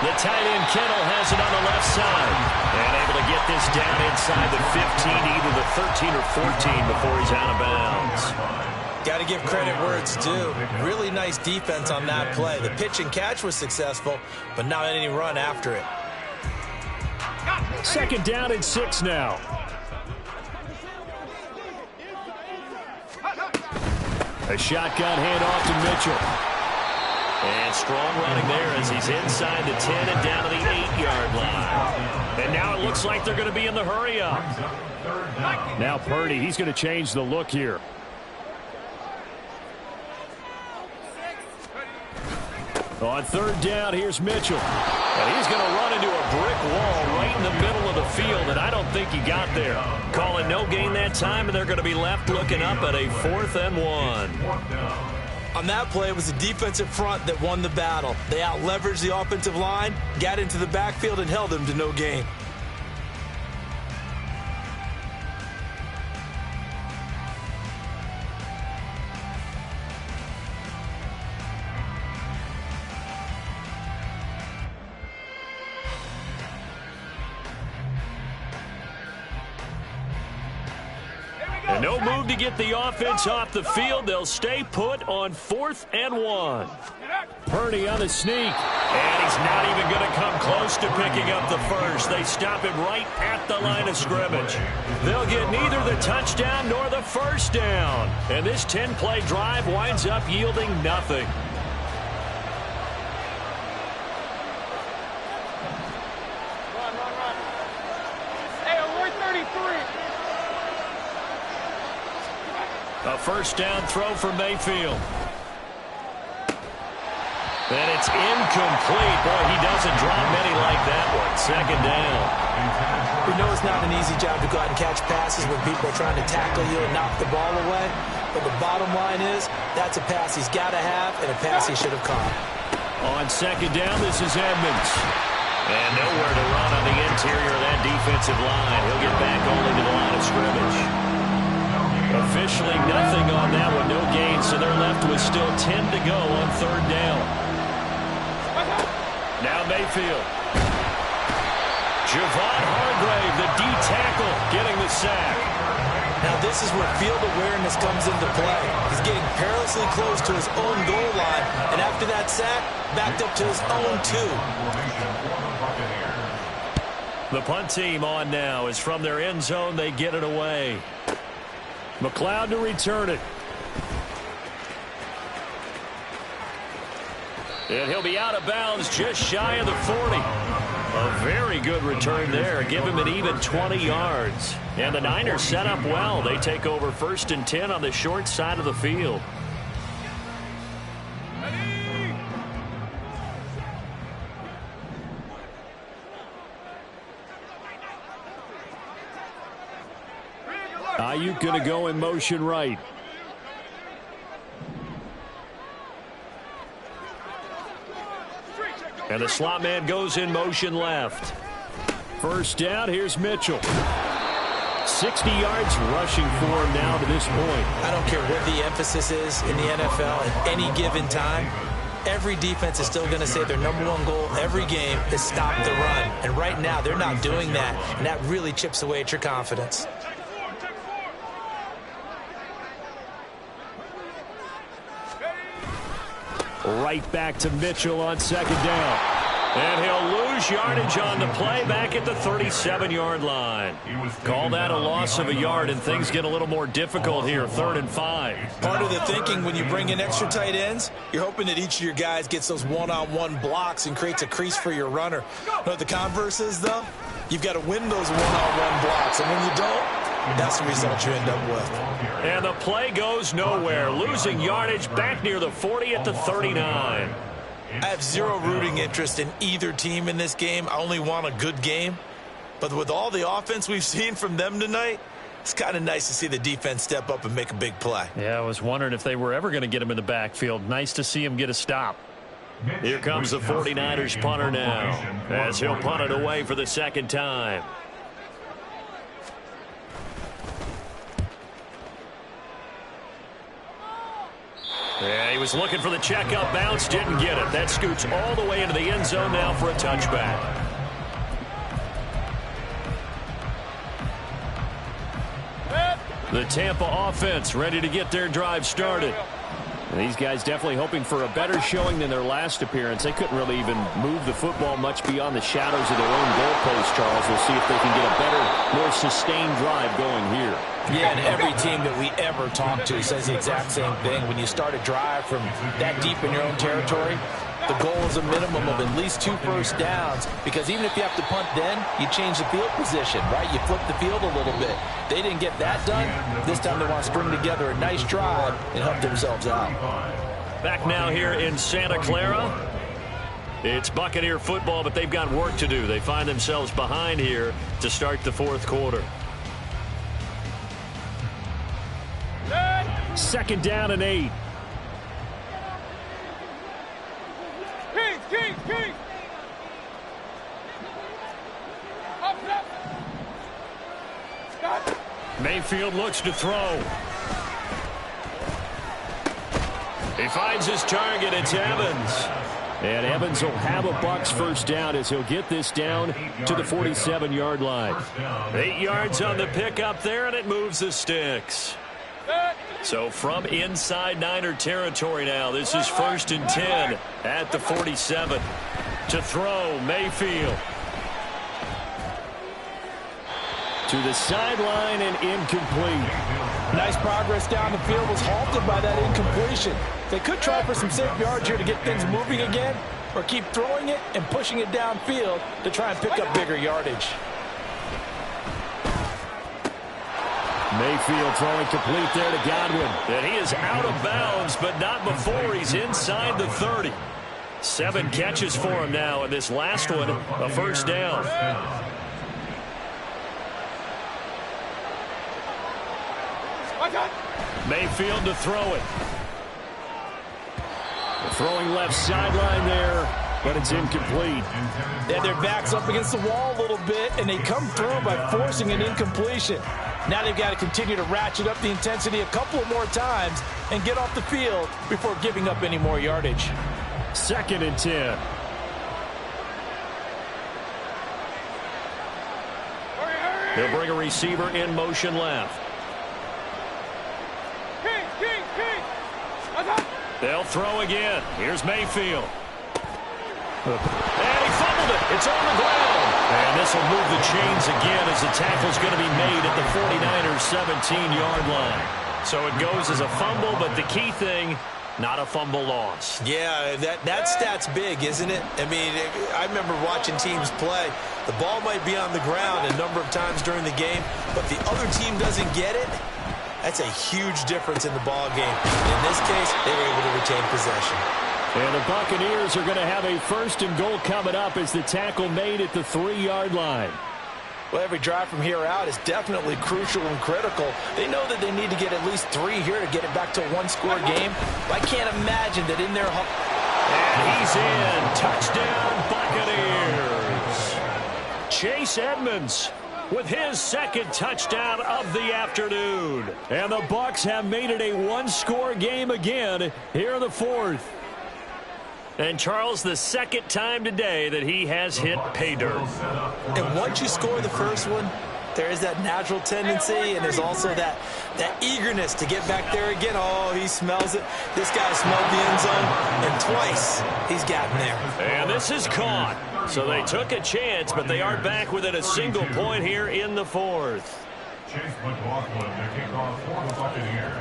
The tight end Kittle has it on the left side. And able to get this down inside the 15, either the 13 or 14 before he's out of bounds. Got to give credit where it's due. Really nice defense on that play. The pitch and catch was successful, but not any run after it. Second down and 6 now. A shotgun handoff to Mitchell. And strong running there as he's inside the 10 and down to the 8-yard line. And now it looks like they're going to be in the hurry up. Now Purdy, he's going to change the look here. On third down, here's Mitchell. And he's going to run into a brick wall right in the middle of the field, and I don't think he got there. Calling no gain that time, and they're going to be left looking up at a 4th and 1. On that play, it was the defensive front that won the battle. They out-leveraged the offensive line, got into the backfield, and held them to no gain. And no move to get the offense off the field. They'll stay put on 4th and 1. Purdy on the sneak. And he's not even going to come close to picking up the first. They stop him right at the line of scrimmage. They'll get neither the touchdown nor the first down. And this 10-play drive winds up yielding nothing. A first down throw for Mayfield. And it's incomplete. Boy, he doesn't drop many like that one. Second down. We know it's not an easy job to go out and catch passes when people are trying to tackle you and knock the ball away. But the bottom line is, that's a pass he's got to have and a pass he should have caught. On second down, this is Edmonds. And nowhere to run on the interior of that defensive line. He'll get back only to the line of scrimmage. Officially nothing on that one, no gain, so they're left with still 10 to go on third down. Now Mayfield. Javon Hargrave, the D tackle, getting the sack. Now this is where field awareness comes into play. He's getting perilously close to his own goal line, and after that sack, backed up to his own 2. The punt team on now is from their end zone. They get it away. McLeod to return it. And he'll be out of bounds just shy of the 40. A very good return there. Give him an even 20 yards. And the Niners set up well. They take over 1st and 10 on the short side of the field. Ayuk going to go in motion right. And the slot man goes in motion left. First down, here's Mitchell. 60 yards rushing for him now to this point. I don't care what the emphasis is in the NFL at any given time. Every defense is still going to say their #1 goal every game is stop the run. And right now, they're not doing that. And that really chips away at your confidence. Right back to Mitchell on second down. And he'll lose yardage on the play back at the 37-yard line. Call that a loss of a yard, and things get a little more difficult here, 3rd and 5. Part of the thinking when you bring in extra tight ends, you're hoping that each of your guys gets those one-on-one blocks and creates a crease for your runner. You know what the converse is, though? You've got to win those one-on-one blocks, and when you don't, that's the result you end up with. And the play goes nowhere, losing yardage back near the 40 at the 39. I have zero rooting interest in either team in this game. I only want a good game. But with all the offense we've seen from them tonight, it's kind of nice to see the defense step up and make a big play. Yeah, I was wondering if they were ever going to get him in the backfield. Nice to see him get a stop. Here comes the 49ers punter now, as he'll punt it away for the second time. Yeah, he was looking for the checkup bounce, didn't get it. That scoots all the way into the end zone now for a touchback. The Tampa offense ready to get their drive started. And these guys definitely hoping for a better showing than their last appearance. They couldn't really even move the football much beyond the shadows of their own goalpost, Charles. We'll see if they can get a better, more sustained drive going here. Yeah, and every team that we ever talk to says the exact same thing. When you start a drive from that deep in your own territory, the goal is a minimum of at least 2 first downs, because even if you have to punt then, you change the field position, right? You flip the field a little bit. They didn't get that done. This time they want to string together a nice drive and help themselves out. Back now here in Santa Clara. It's Buccaneer football, but they've got work to do. They find themselves behind here to start the fourth quarter. 2nd down and 8. Keith! Up. Stop. Mayfield looks to throw. He finds his target. It's Evans. And Evans will have a Bucs first down as he'll get this down to the 47-yard line. 8 yards on the pickup there, and it moves the sticks. So from inside Niner territory now, this is 1st and 10 at the 47. To throw, Mayfield. To the sideline and incomplete. Nice progress down the field, was halted by that incompletion. They could try for some safe yards here to get things moving again, or keep throwing it and pushing it downfield to try and pick up bigger yardage. Mayfield throwing complete there to Godwin. And he is out of bounds, but not before he's inside the 30. 7 catches for him now, and this last one, a first down. Mayfield to throw it. Throwing left sideline there, but it's incomplete. They have their backs up against the wall a little bit, and they come through by forcing an incompletion. Now they've got to continue to ratchet up the intensity a couple of more times and get off the field before giving up any more yardage. 2nd and 10. They'll bring a receiver in motion left. They'll throw again. Here's Mayfield. And he fumbled it. It's on the ground. And this will move the chains again as the tackle's going to be made at the 49ers' 17-yard line. So it goes as a fumble, but the key thing, not a fumble loss. Yeah, that stat's big, isn't it? I mean, I remember watching teams play. The ball might be on the ground a number of times during the game, but the other team doesn't get it. That's a huge difference in the ball game. In this case, they were able to retain possession. And the Buccaneers are going to have a 1st and goal coming up as the tackle made at the 3-yard line. Well, every drive from here out is definitely crucial and critical. They know that they need to get at least 3 here to get it back to a 1-score game. But I can't imagine that in their... And he's in. Touchdown, Buccaneers. Chase Edmonds with his 2nd touchdown of the afternoon. And the Bucs have made it a 1-score game again here in the 4th. And Charles, the 2nd time today that he has hit pay dirt. And once you score the first one, there is that natural tendency, and there's also that eagerness to get back there again. Oh, he smells it. This guy smelled the end zone, and twice he's gotten there. And this is caught. So they took a chance, but they are back within a single point here in the 4th. Chase McLaughlin to kick off for the Buccaneers.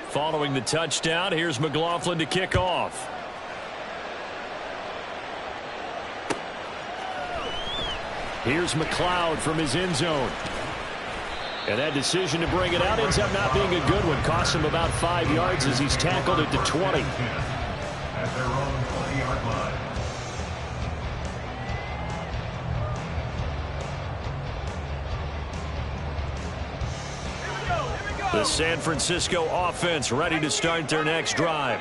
Following the touchdown, here's McLaughlin to kick off. Here's McLeod from his end zone. And that decision to bring it out ends up not being a good one. Costs him about 5 yards as he's tackled at the 20. At their own 20-yard line. The San Francisco offense ready to start their next drive.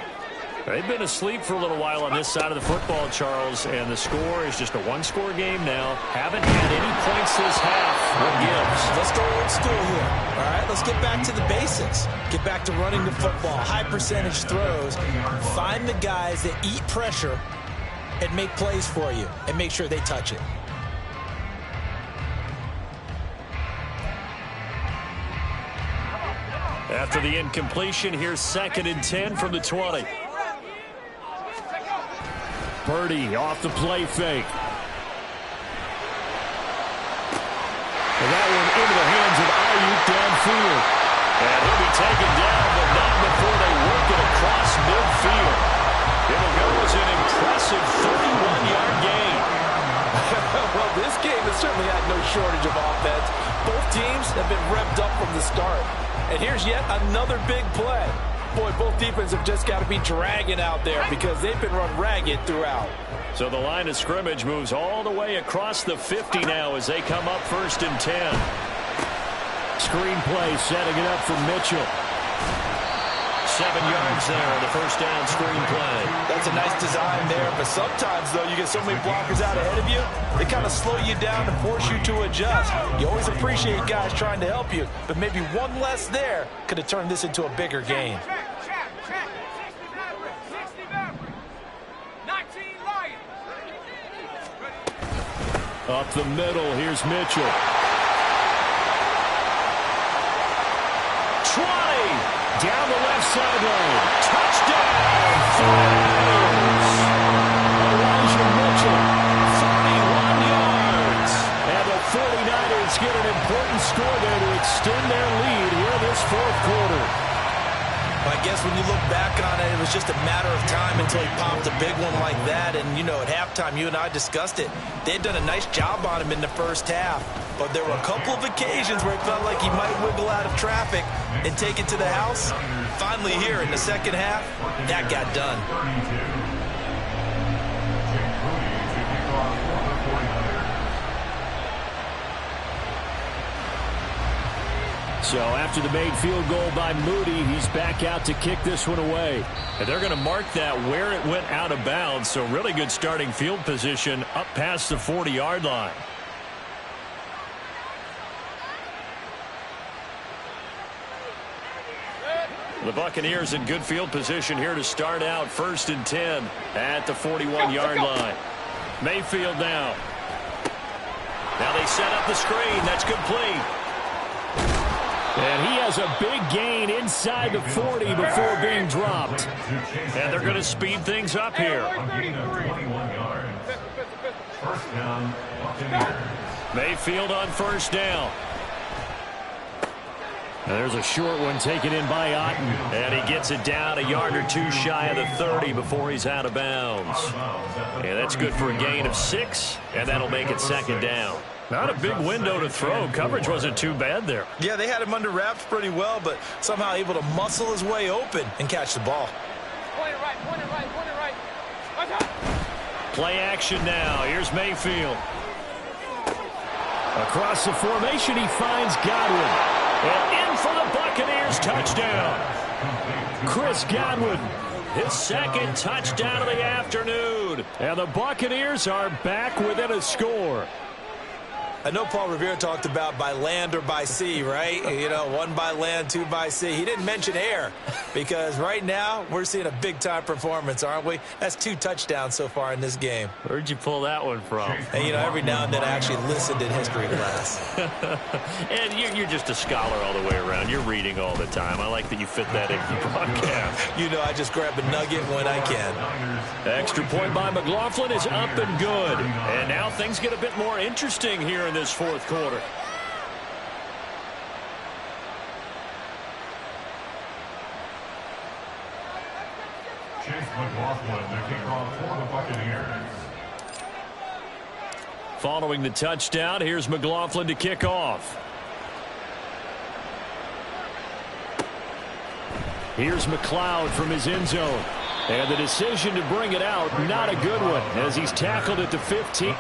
They've been asleep for a little while on this side of the football, Charles, and the score is just a one-score game now. Haven't had any points this half. What gives? Let's go old school here. All right, let's get back to the basics. Get back to running the football, high percentage throws. Find the guys that eat pressure and make plays for you, and make sure they touch it. After the incompletion, here's 2nd and 10 from the 20. Purdy off the play fake. And that one into the hands of Ayuk downfield. And he'll be taken down, but not before they work it across midfield. It'll go as an impressive 31-yard gain. Well, this game has certainly had no shortage of offense. Both teams have been revved up from the start. And here's yet another big play. Boy, both defenses have just got to be dragging out there because they've been run ragged throughout. So the line of scrimmage moves all the way across the 50 now as they come up 1st and 10. Screenplay setting it up for Mitchell. 7 yards there on the first down screenplay. That's a nice design there, but sometimes, though, you get so many blockers out ahead of you, they kind of slow you down and force you to adjust. You always appreciate guys trying to help you, but maybe one less there could have turned this into a bigger game. Check. 60 Maverick. 19 Lions. Up the middle, here's Mitchell. 20! Down the left sideline. Touchdown! Flyers! Elijah Mitchell, 31 yards. And the 49ers get an important score there to extend their lead here this 4th quarter. I guess when you look back on it, it was just a matter of time until he popped a big one like that. And, you know, at halftime, you and I discussed it. They had done a nice job on him in the first half. But there were a couple of occasions where it felt like he might wiggle out of traffic and take it to the house. Finally here in the second half, that got done. So after the made field goal by Moody, he's back out to kick this one away. And they're going to mark that where it went out of bounds. So really good starting field position up past the 40-yard line. The Buccaneers in good field position here to start out 1st and 10 at the 41-yard line. Mayfield now. Now they set up the screen. That's complete. And he has a big gain inside the 40 before being dropped. And they're going to speed things up here. 21 yards. First down, Buccaneers. Mayfield on 1st down. And there's a short one taken in by Otten. And he gets it down a yard or two shy of the 30 before he's out of bounds. And that's good for a gain of 6, and that'll make it 2nd down. Not a big window to throw. Coverage wasn't too bad there. Yeah, they had him under wraps pretty well, but somehow able to muscle his way open and catch the ball. Point it right. Play action now. Here's Mayfield. Across the formation, he finds Godwin. And in for the Buccaneers touchdown. Chris Godwin, his 2nd touchdown of the afternoon. And the Buccaneers are back within a score. I know Paul Revere talked about by land or by sea, right? You know, 1 by land, 2 by sea. He didn't mention air because right now we're seeing a big-time performance, aren't we? That's 2 touchdowns so far in this game. Where'd you pull that one from? And, you know, every now and then I actually listened in history class. And you're just a scholar all the way around. You're reading all the time. I like that you fit that into the broadcast. You know, I just grab a nugget when I can. Extra point by McLaughlin is up and good. And now things get a bit more interesting here in this 4th quarter. Chase McLaughlin, the kickoff for the Buccaneers. Following the touchdown, here's McLaughlin to kick off. Here's McLeod from his end zone. And the decision to bring it out, not a good one, as he's tackled at the 15.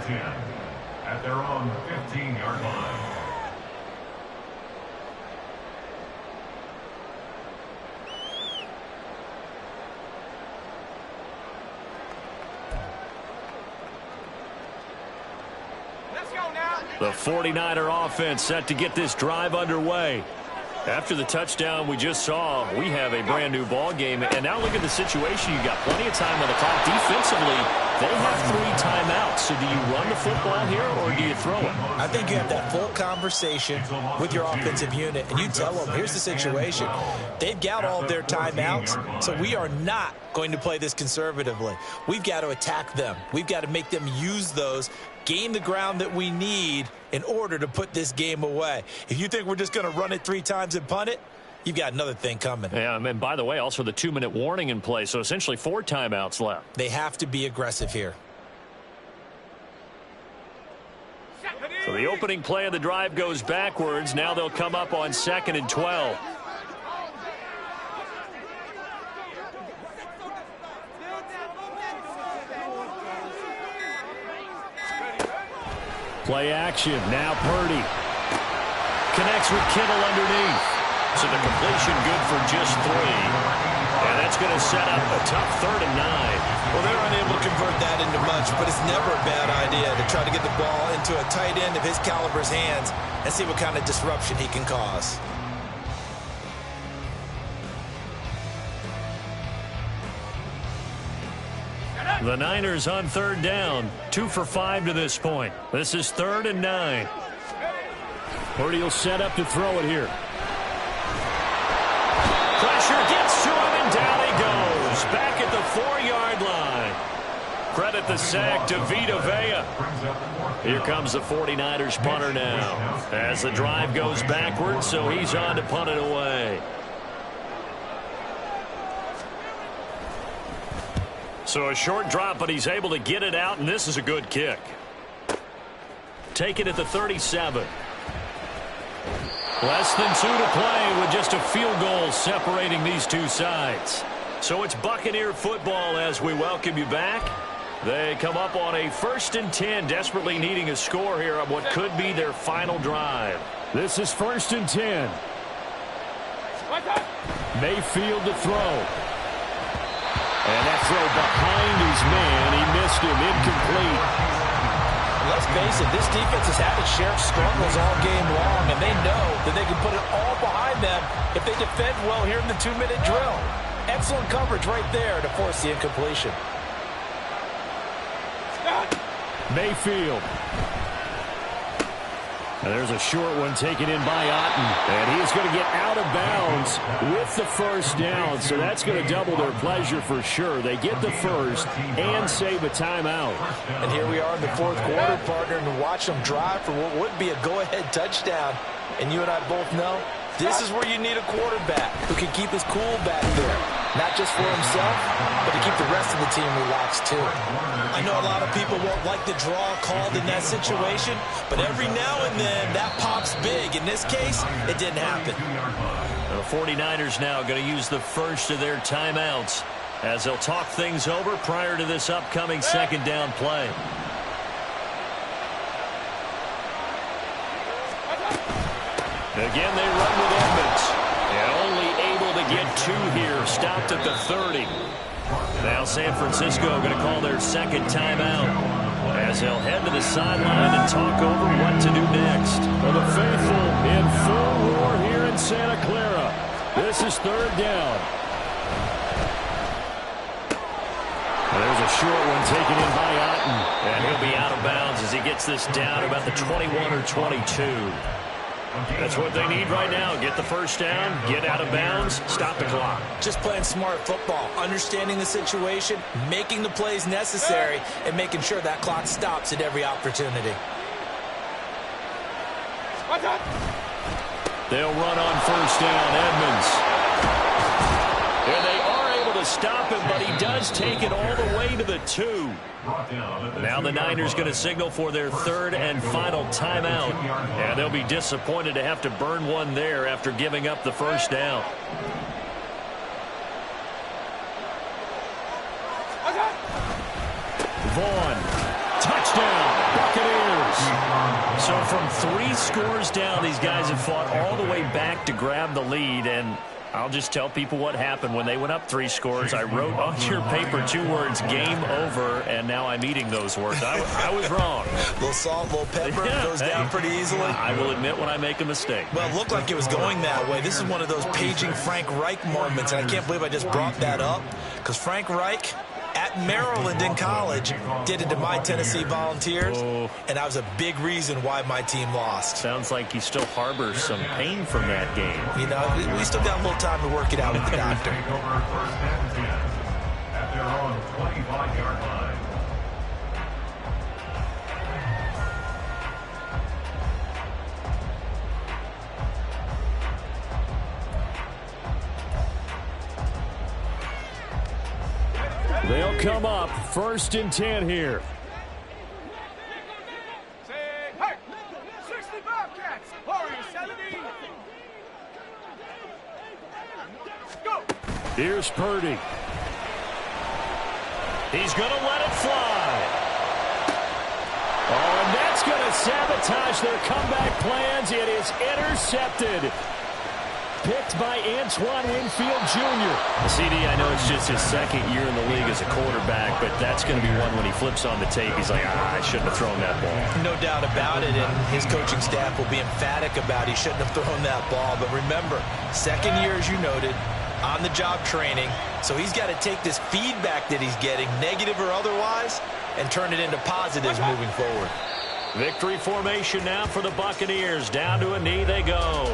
10 at their own 15-yard line. Let's go now. The 49er offense set to get this drive underway. After the touchdown we just saw, we have a brand new ball game. And now look at the situation. You got plenty of time on the clock. Defensively, they have 3 timeouts. So do you run the football here or do you throw it? I think you have that full conversation with your offensive unit, and you tell them, here's the situation. They've got all of their timeouts, so we are not going to play this conservatively. We've got to attack them. We've got to make them use those, gain the ground that we need in order to put this game away. If you think we're just going to run it 3 times and punt it, you've got another thing coming. Yeah, and by the way, also the 2-minute warning in play, so essentially 4 timeouts left. They have to be aggressive here. So the opening play of the drive goes backwards. Now they'll come up on 2nd and 12. Play action. Now Purdy connects with Kittle underneath. So the completion good for just 3. And that's going to set up a tough 3rd and 9. Well, they're unable to convert that into much, but it's never a bad idea to try to get the ball into a tight end of his caliber's hands and see what kind of disruption he can cause. The Niners on 3rd down. 2 for 5 to this point. This is 3rd and 9. Purdy will set up to throw it here. Pressure gets to him, and down he goes. Back at the 4-yard line. Credit the sack to Vita Vea. Here comes the 49ers punter now. As the drive goes backwards, so he's on to punt it away. So a short drop, but he's able to get it out, and this is a good kick. Take it at the 37. Less than 2 to play with just a field goal separating these two sides. So it's Buccaneer football as we welcome you back. They come up on a 1st and 10, desperately needing a score here on what could be their final drive. This is 1st and 10. Mayfield to throw. And that throw behind his man. He missed him. Incomplete. Let's face it, this defense has had its share of struggles all game long, and they know that they can put it all behind them if they defend well here in the 2-minute drill. Excellent coverage right there to force the incompletion. Mayfield. And there's a short one taken in by Otten. And he is going to get out of bounds with the 1st down. So that's going to double their pleasure for sure. They get the 1st and save a timeout. And here we are in the 4th quarter, partner, and watch them drive for what would be a go-ahead touchdown. And you and I both know this is where you need a quarterback who can keep his cool back there. Not just for himself, but to keep the rest of the team relaxed too. I know a lot of people won't like the draw called in that situation, but every now and then that pops big. In this case, it didn't happen. The 49ers now going to use the first of their timeouts as they'll talk things over prior to this upcoming 2nd down play. Again, they run with Edmonds. And only able to get 2 here. Stopped at the 30. Now San Francisco going to call their 2nd timeout as they'll head to the sideline and talk over what to do next. For the faithful in full roar here in Santa Clara. This is 3rd down. There's a short one taken in by Otten. And he'll be out of bounds as he gets this down about the 21 or 22. That's what they need right now. Get the 1st down, get out of bounds, stop the clock. Just playing smart football, understanding the situation, making the plays necessary, and making sure that clock stops at every opportunity. They'll run on 1st down, Edmonds. And they are able to stop him, but he does take it all the way to the 2. Now the Niners going to signal for their 3rd and final timeout. And they'll be disappointed to have to burn one there after giving up the 1st down. Vaughn. Touchdown. So from 3 scores down, these guys have fought all the way back to grab the lead, and I'll just tell people what happened when they went up 3 scores. I wrote on your paper 2 words, game over, and now I'm eating those words. I was wrong. A little salt, a little pepper, goes down pretty easily. I will admit when I make a mistake. Well, it looked like it was going that way. This is one of those paging Frank Reich moments, and I can't believe I just brought that up, because Frank Reich at Maryland in college did it to my Tennessee Volunteers, and that was a big reason why my team lost. Sounds like he still harbors some pain from that game. You know, we still got a little time to work it out with the doctor. Take over first and 10 at their own 25-yard line. They'll come up 1st and 10 here. Say, hey, 60 Bobcats, Warrior 70. Go. Here's Purdy. He's going to let it fly. Oh, and that's going to sabotage their comeback plans. It is intercepted. Picked by Antoine Winfield Jr. CD, I know it's just his 2nd year in the league as a quarterback, but that's going to be one when he flips on the tape. He's like, I shouldn't have thrown that ball. No doubt about it, and his coaching staff will be emphatic about he shouldn't have thrown that ball. But remember, 2nd year, as you noted, on-the-job training, so he's got to take this feedback that he's getting, negative or otherwise, and turn it into positives moving forward. Victory formation now for the Buccaneers. Down to a knee they go.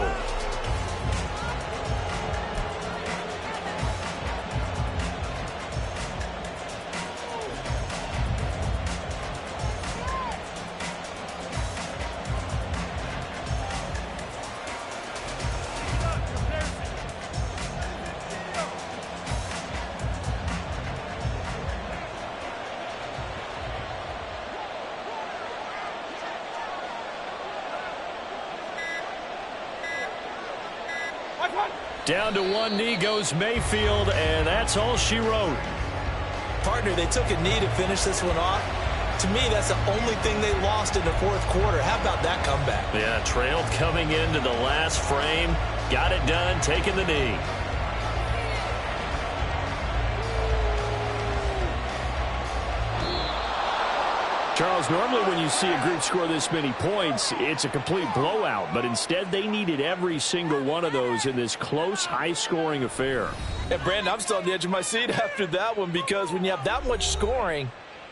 Down to one knee goes Mayfield, and that's all she wrote. Partner, they took a knee to finish this one off. To me, that's the only thing they lost in the 4th quarter. How about that comeback? Yeah, trailed coming into the last frame. Got it done, taking the knee. Charles, normally when you see a group score this many points, it's a complete blowout. But instead, they needed every single one of those in this close, high-scoring affair. And, Brandon, I'm still on the edge of my seat after that one, because when you have that much scoring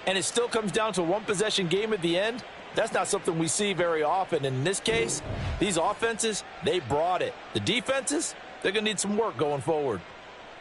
and it still comes down to a one-possession game at the end, that's not something we see very often. And in this case, these offenses, they brought it. The defenses, they're going to need some work going forward.